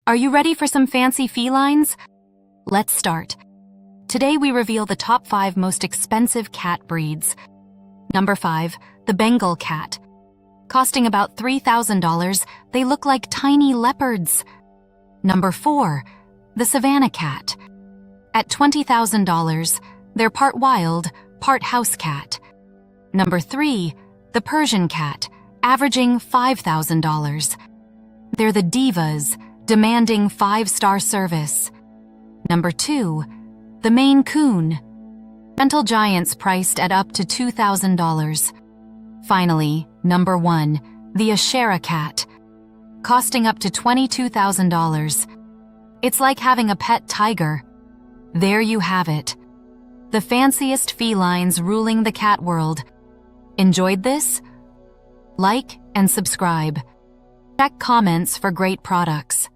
Are you ready for some fancy felines? Let's start. Today we reveal the top 5 most expensive cat breeds. Number 5, the Bengal cat. Costing about $3,000, they look like tiny leopards. Number 4, the Savannah cat. At $20,000, they're part wild, part house cat. Number 3, the Persian cat, averaging $5,000. They're the divas, demanding 5-star service. Number 2, the Maine Coon. Gentle giants priced at up to $2,000. Finally, number 1, the Ashera cat. Costing up to $22,000. It's like having a pet tiger. There you have it. The fanciest felines ruling the cat world. Enjoyed this? Like and subscribe. Check comments for great products.